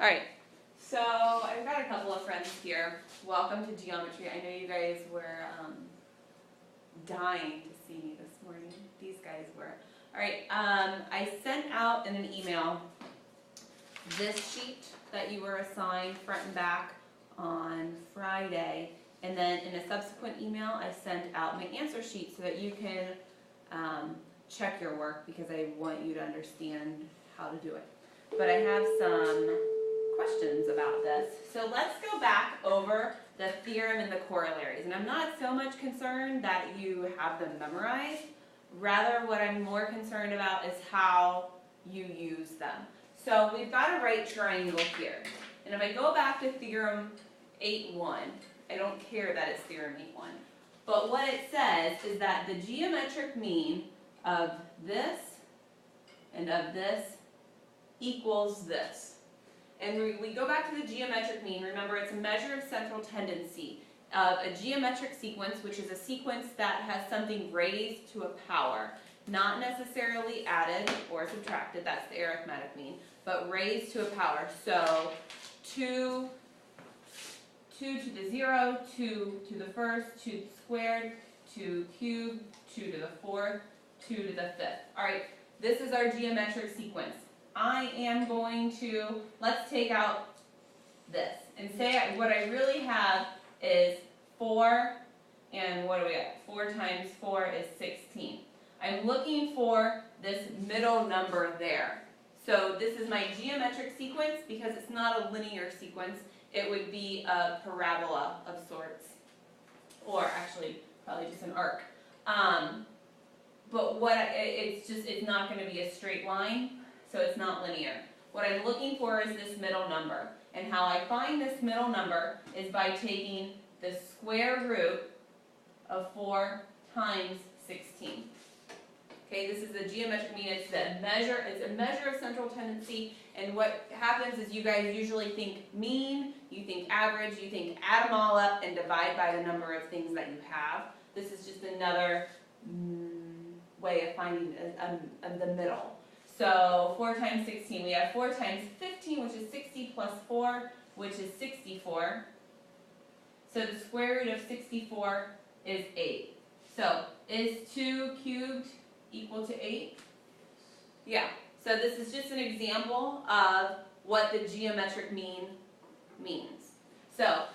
Alright, so I've got a couple of friends here. Welcome to geometry. I know you guys were dying to see me this morning. These guys were. Alright, I sent out in an email this sheet that you were assigned front and back on Friday. And then in a subsequent email, I sent out my answer sheet so that you can check your work because I want you to understand how to do it. But I have some questions about this. So let's go back over the theorem and the corollaries. And I'm not so much concerned that you have them memorized. Rather, what I'm more concerned about is how you use them. So we've got a right triangle here. And if I go back to theorem 8.1, I don't care that it's theorem 8.1. But what it says is that the geometric mean of this and of this equals this. And we go back to the geometric mean. Remember, it's a measure of central tendency of a geometric sequence, which is a sequence that has something raised to a power. Not necessarily added or subtracted, that's the arithmetic mean, but raised to a power. So 2 to the 0, 2 to the first, 2 squared, 2 cubed, 2 to the fourth, 2 to the fifth. Alright, this is our geometric sequence. I am going to, let's take out this and say what I really have is 4, and what do we got? 4 times 4 is 16. I'm looking for this middle number there. So this is my geometric sequence because it's not a linear sequence. It would be a parabola of sorts, or actually probably just an arc. But it's not going to be a straight line, so it's not linear. What I'm looking for is this middle number, and how I find this middle number is by taking the square root of 4 times 16. Okay, this is the geometric mean. It's a measure of central tendency, and what happens is you guys usually think mean, you think average, you think add them all up and divide by the number of things that you have. This is just another way of finding the middle. So 4 times 16, we have 4 times 15, which is 60, plus 4, which is 64. So the square root of 64 is 8. So is 2 cubed equal to 8? Yeah. So this is just an example of what the geometric mean means. So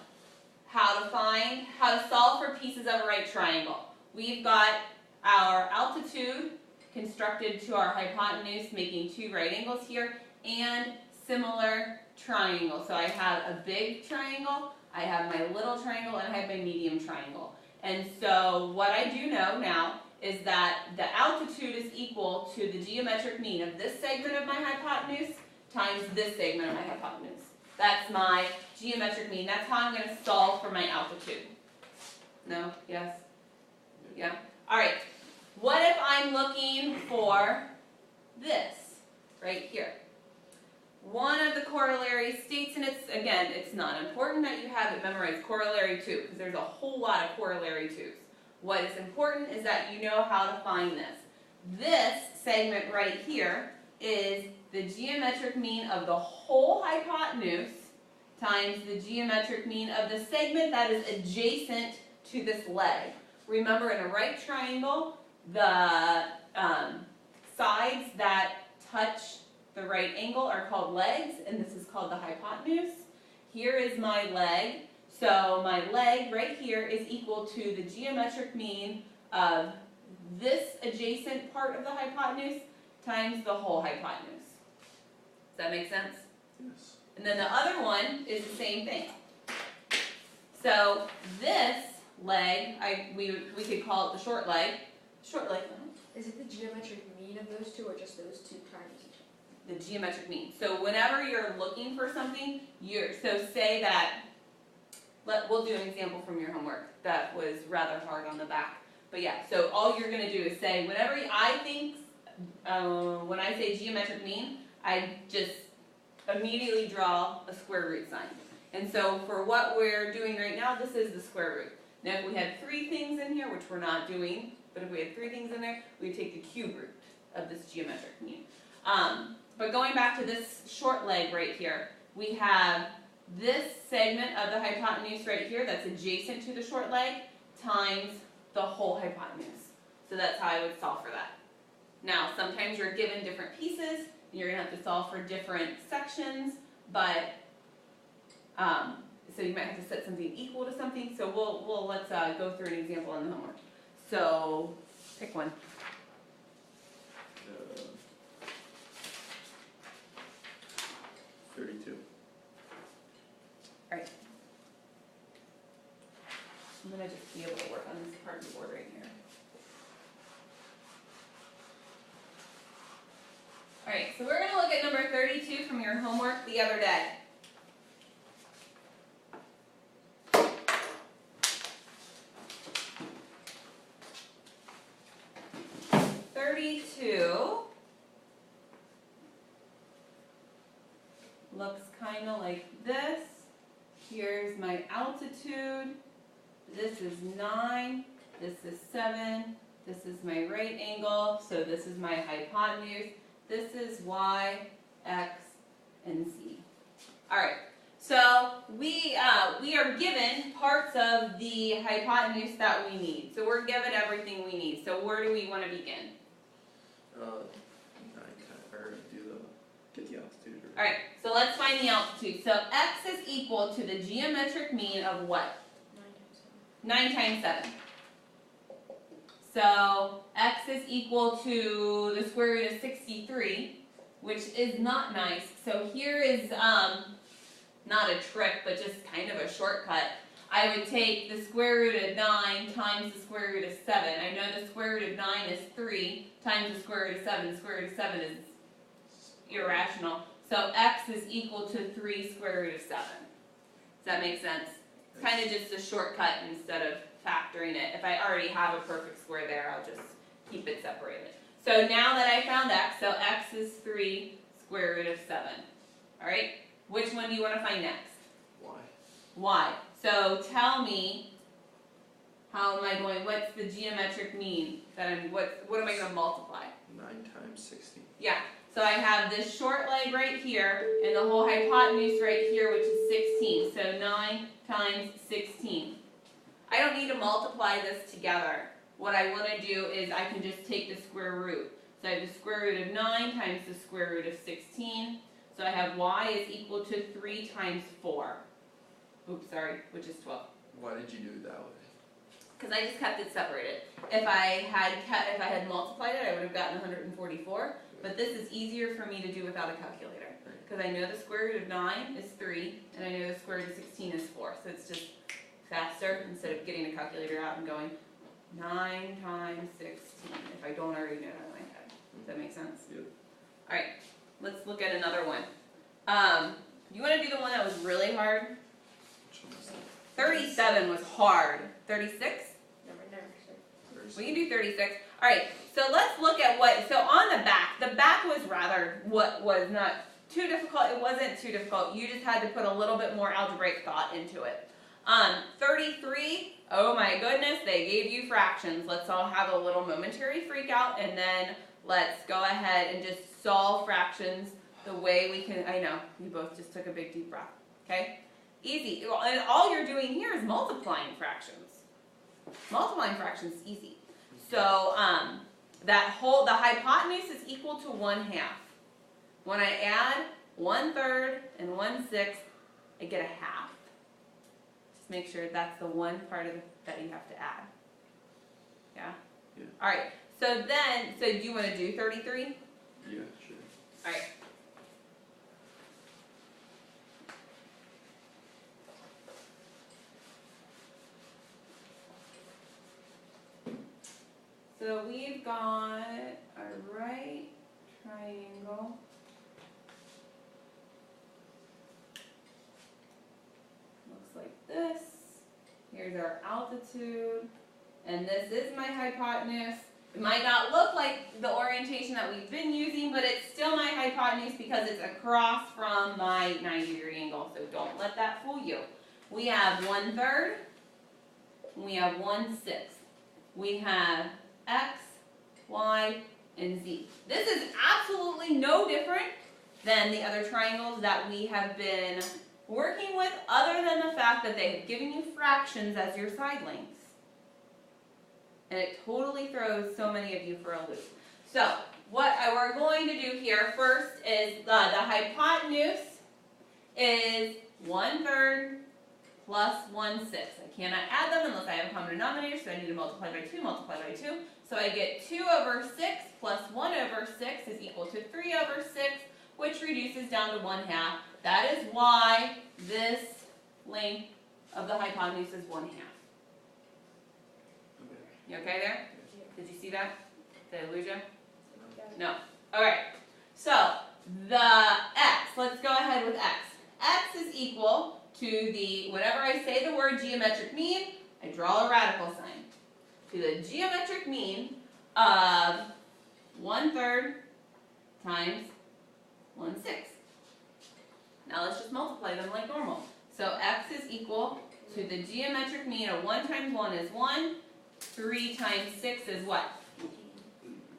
how to solve for pieces of a right triangle. We've got our altitude constructed to our hypotenuse, making 2 right angles here, and similar triangle. So I have a big triangle, I have my little triangle, and I have my medium triangle. And so what I do know now is that the altitude is equal to the geometric mean of this segment of my hypotenuse times this segment of my hypotenuse. That's my geometric mean. That's how I'm going to solve for my altitude. No? Yes? Yeah? Alright. What if I'm looking for this right here? One of the corollaries states, and it's not important that you have it memorized, corollary 2, because there's a whole lot of corollary 2s. What is important is that you know how to find this. This segment right here is the geometric mean of the whole hypotenuse times the geometric mean of the segment that is adjacent to this leg. Remember, in a right triangle, the sides that touch the right angle are called legs, and this is called the hypotenuse. Here is my leg. So my leg right here is equal to the geometric mean of this adjacent part of the hypotenuse times the whole hypotenuse. Does that make sense? Yes. And then the other one is the same thing. So this leg, we could call it the short leg. Short leg. Is it the geometric mean of those two, or just those two times each other? The geometric mean. So whenever you're looking for something, so say that, we'll do an example from your homework that was rather hard on the back. But yeah, so all you're going to do is say, whenever I think, when I say geometric mean, I just immediately draw a square root sign. And so for what we're doing right now, this is the square root. Now if we had 3 things in here, which we're not doing, but if we had 3 things in there, we'd take the cube root of this geometric mean. But going back to this short leg right here, we have this segment of the hypotenuse right here that's adjacent to the short leg times the whole hypotenuse. So that's how I would solve for that. Now, sometimes you're given different pieces, and you're going to have to solve for different sections, but so you might have to set something equal to something. So let's go through an example in the homework. So pick one. 32. Alright. I'm going to just be able to work on this part of the board right here. Alright, so we're going to look at number 32 from your homework the other day. Looks kind of like this. Here's my altitude. This is 9. This is 7. This is my right angle. So this is my hypotenuse. This is y, x, and z. All right. So we are given parts of the hypotenuse that we need. So we're given everything we need. So where do we want to begin? Get the altitude. All right, so let's find the altitude. So x is equal to the geometric mean of what? 9 times 7. So x is equal to the square root of 63, which is not nice. So here is not a trick, but just kind of a shortcut. I would take the square root of 9 times the square root of 7. I know the square root of 9 is 3 times the square root of 7. The square root of 7 is irrational. So x is equal to 3 square root of 7. Does that make sense? It's kind of just a shortcut instead of factoring it. If I already have a perfect square there, I'll just keep it separated. So now that I found x, so x is 3 square root of 7. All right? Which one do you want to find next? Y. Y. So tell me, how am I going, what's the geometric mean? That what am I going to multiply? 9 times 60. Yeah. So I have this short leg right here, and the whole hypotenuse right here, which is 16. So 9 times 16. I don't need to multiply this together. What I want to do is I can just take the square root. So I have the square root of 9 times the square root of 16. So I have y is equal to 3 times 4. Oops, sorry, which is 12. Why did you do it that way? Because I just kept it separated. If I had multiplied it, I would have gotten 144. But this is easier for me to do without a calculator. Because I know the square root of 9 is 3, and I know the square root of 16 is 4. So it's just faster instead of getting a calculator out and going 9 times 16, if I don't already know that in my head. Does that make sense? Yep. All right, let's look at another one. You want to do the one that was really hard? Which one was that? 37 was hard. 36? Never said. We can do 36. All right, so let's look at so on the back was rather, what was not too difficult. It wasn't too difficult. You just had to put a little bit more algebraic thought into it. 33, oh my goodness, they gave you fractions. Let's all have a little momentary freak out, and then let's go ahead and just solve fractions the way we can. I know, you both just took a big deep breath, okay? Easy, and all you're doing here is multiplying fractions. Multiplying fractions is easy. So the hypotenuse is equal to 1/2. When I add 1/3 and 1/6, I get a half. Just make sure that's the one part that you have to add. Yeah? Yeah. All right. So do you want to do 33? Yeah, sure. All right. So we've got a right triangle. Looks like this. Here's our altitude. And this is my hypotenuse. It might not look like the orientation that we've been using, but it's still my hypotenuse because it's across from my 90-degree angle. So don't let that fool you. We have 1/3. We have 1/6. We have x, y, and z. This is absolutely no different than the other triangles that we have been working with, other than the fact that they have given you fractions as your side lengths. And it totally throws so many of you for a loop. So, what we're going to do here first is the hypotenuse is 1/3 plus 1/6. I cannot add them unless I have a common denominator, so I need to multiply by 2, multiply by 2. So I get 2/6 plus 1/6 is equal to 3/6, which reduces down to 1/2. That is why this length of the hypotenuse is 1/2. Okay. You okay there? Did you see that? Did I lose you? Okay. No. Alright. So, the x, let's go ahead with x. X is equal to the, whenever I say the word geometric mean, I draw a radical sign. To the geometric mean of 1/3 times 1/6. Now let's just multiply them like normal. So x is equal to the geometric mean of 1 times 1 is 1, 3 times 6 is what?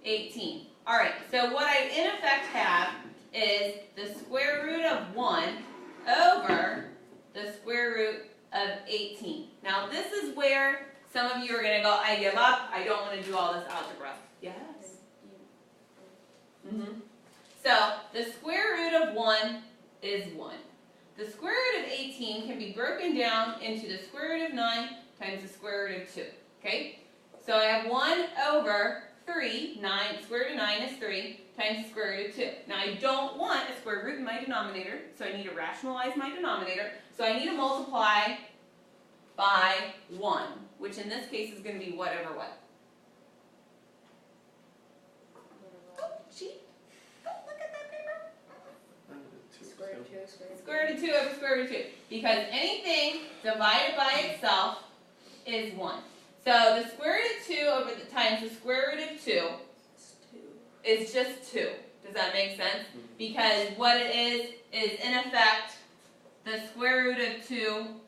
18. Alright, so what I in effect have is the square root of 1 over the square root of 18. Now this is where some of you are going to go, I give up, I don't want to do all this algebra. Yes? So the square root of 1 is 1. The square root of 18 can be broken down into the square root of 9 times the square root of 2. Okay? So I have 1 over 3, 9, square root of 9 is 3, times the square root of 2. Now I don't want a square root in my denominator, so I need to rationalize my denominator. So I need to multiply by 1, which in this case is going to be whatever what? Oh, cheat. Oh, look at that paper. Square root of 2, Square root of 2 over square root of 2. Because anything divided by itself is 1. So the square root of 2 over the times the square root of 2 is just 2. Does that make sense? Because what it is in effect the square root of 2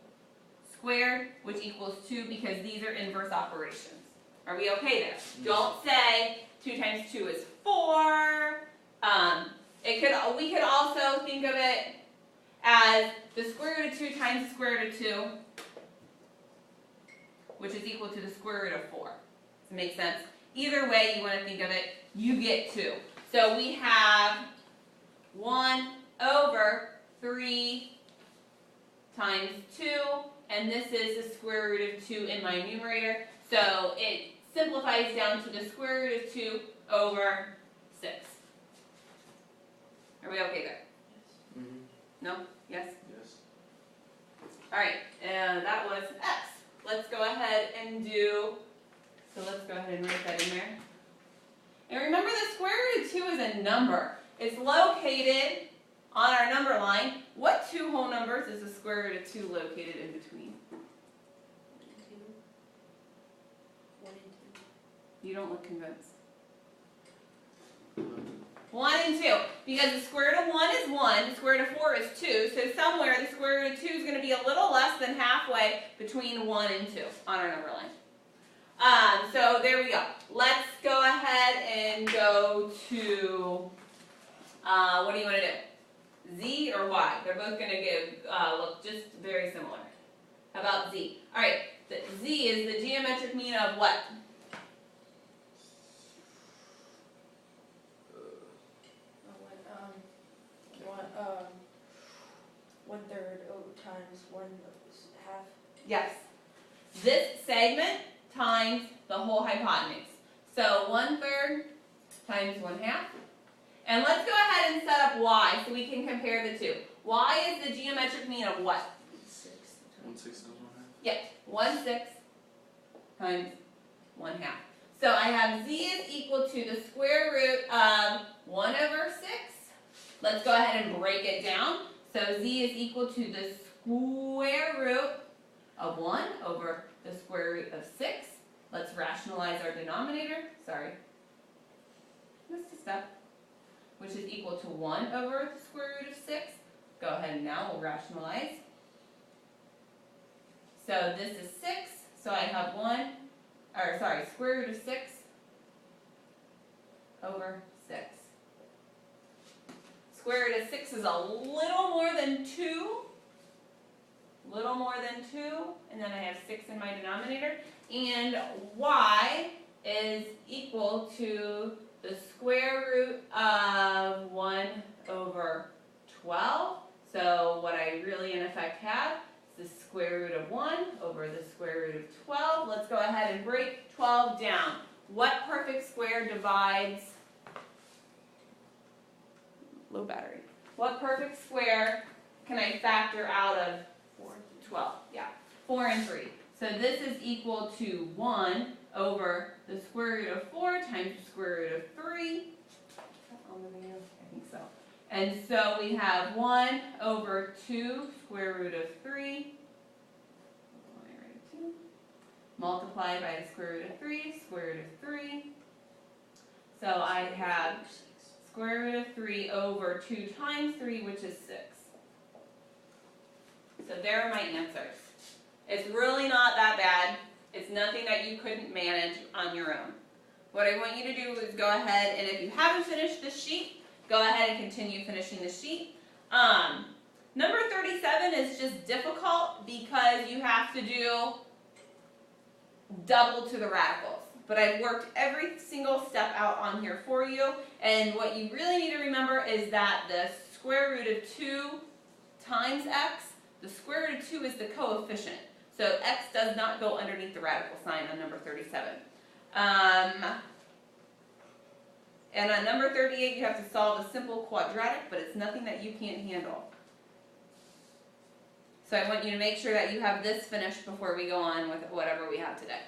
squared, which equals 2, because these are inverse operations. Are we okay there? Don't say 2 times 2 is 4. We could also think of it as the square root of 2 times the square root of 2, which is equal to the square root of 4. Does it make sense? Either way you want to think of it, you get 2. So we have 1 over 3 times 2, and this is the square root of 2 in my numerator. So it simplifies down to the square root of 2 over 6. Are we okay there? Mm-hmm. No? Yes? Yes. Alright, that was x. Let's go ahead and do, so let's go ahead and write that in there. And remember the square root of 2 is a number. It's located on our number line. What two whole numbers is the square root of 2 located in between? 1 and 2. You don't look convinced. 1 and 2. Because the square root of 1 is 1, the square root of 4 is 2, so somewhere the square root of 2 is going to be a little less than halfway between 1 and 2 on our number line. So there we go. Let's go ahead and go to, what do you want to do? Z or Y? They're both going to look just very similar. How about Z? Alright, Z is the geometric mean of what? One third times 1/2. Yes. This segment times the whole hypotenuse. So 1/3 times 1/2. And let's go ahead and set up Y so we can compare the two. Y is the geometric mean of what? 1/6 times 1/2. Yeah, 1/6 times 1/2. So I have Z is equal to the square root of 1 over 6. Let's go ahead and break it down. So Z is equal to the square root of 1 over the square root of 6. Let's rationalize our denominator. Sorry. Missed a step. Which is equal to 1 over the square root of 6. Go ahead and now we'll rationalize. So this is 6. So I have square root of 6 over 6. Square root of 6 is a little more than 2. Little more than 2. And then I have 6 in my denominator. And y is equal to the square root of 1 over 12. So what I really in effect have is the square root of 1 over the square root of 12. Let's go ahead and break 12 down. What perfect square divides, low battery, what perfect square can I factor out of 12? Yeah, 4 and 3. So this is equal to 1 over the square root of 4 times the square root of 3. I think so. And so we have 1 over 2 square root of 3 multiplied by the square root of 3, square root of 3. So I have square root of 3 over 2 times 3, which is 6. So there are my answers. It's really not that bad. It's nothing that you couldn't manage on your own. What I want you to do is go ahead, and if you haven't finished this sheet, go ahead and continue finishing the sheet. Number 37 is just difficult because you have to do double to the radicals. But I've worked every single step out on here for you. And what you really need to remember is that the square root of 2 times x, the square root of 2 is the coefficient. So x does not go underneath the radical sign on number 37. And on number 38, you have to solve a simple quadratic, but it's nothing that you can't handle. So I want you to make sure that you have this finished before we go on with whatever we have today.